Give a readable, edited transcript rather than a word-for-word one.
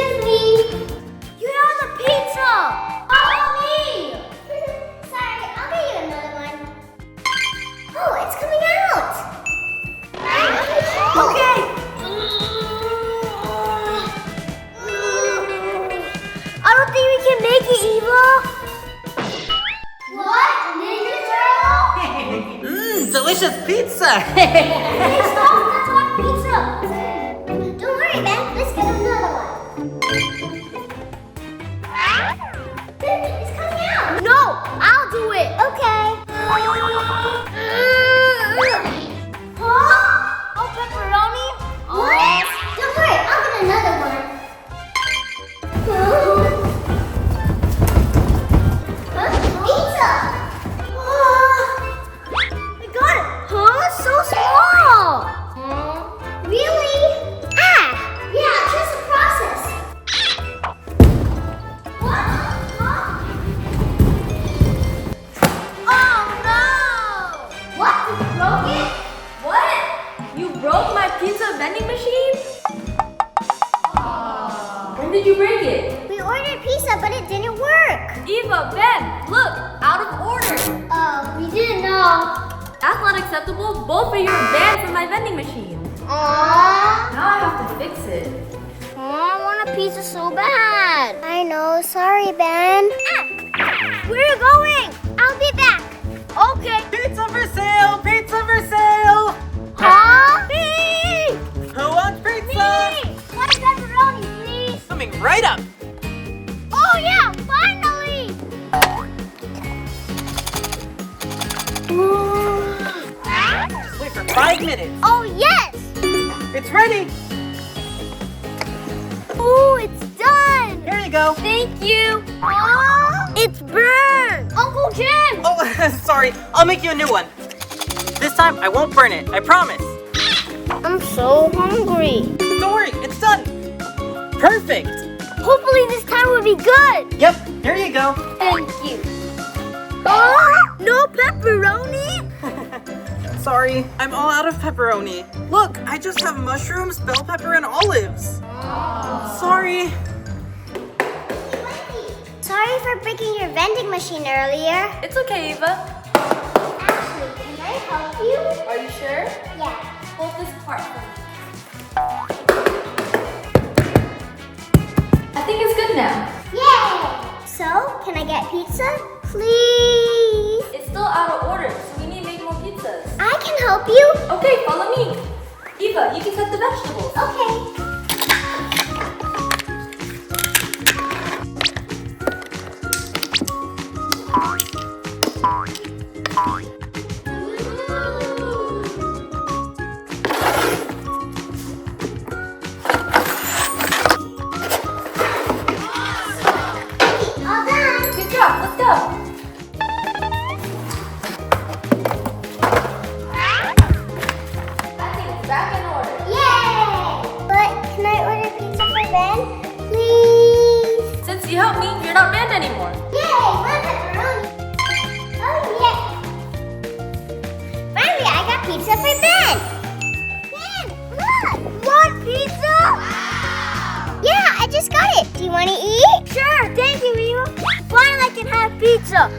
Excuse me. You have the pizza. Follow me. Sorry, I'll get you another one. Oh, it's coming out. Okay. I don't think we can make it, Eva. What? Ninja Turtle? Delicious pizza! Hey, stop! That's not pizza! Don't worry, Ben. Let's get another one. It's coming out! No! I'll do it! Okay. Huh? Oh, pepperoni? What? Don't worry, I'll get another one. Huh? Pizza! I got it! Huh? So small! Really? Ah! Yeah, trust the process. What? Huh? Oh no! What? You broke it? What? You broke my pizza vending machine? When did you break it? We ordered pizza, but it didn't work. Eva, Ben, look, out of order. We didn't know. That's not acceptable. Both of you are banned from my vending machine. Aww. Now I have to fix it. I want a pizza so bad. I know. Sorry, Ben. Where are you going? I'll be back. Okay. Pizza for sale! Pizza for sale! Huh? Me! Who wants pizza? One pepperoni, please. Coming right up! Oh, yeah. Finally. Just wait for 5 minutes. Oh, yes. It's ready! Oh, it's done. Here you go. Thank you. Oh, it's burned. Uncle Jim. Oh, sorry. I'll make you a new one. This time I won't burn it. I promise. I'm so hungry. Don't worry. It's done. Perfect. Hopefully this time will be good. Yep. Here you go. Thank you. Oh, no pepperoni? Sorry. I'm all out of pepperoni. Look, I just have mushrooms, bell pepper, and olives. Sorry. Sorry for breaking your vending machine earlier. It's okay, Eva. Ashley, can I help you? Are you sure? Yeah. Hold this part for me. I think it's good now. Yay! So, can I get pizza? Please. It's still out of order, so we need to make more pizzas. I can help you. Okay, follow me. Eva, you can cut the vegetables. Okay. All done. Good job, let's go. I think it's back in order. Yay! But can I order pizza for Ben? Please. Since you helped me, you're not banned anymore. Yay! One pepperoni. Oh yeah. Finally, I got pizza for Ben. Ben, look! Want pizza? Wow! Yeah, I just got it. Do you want to eat? Sure. Thank you, Eva. Finally, I can have pizza.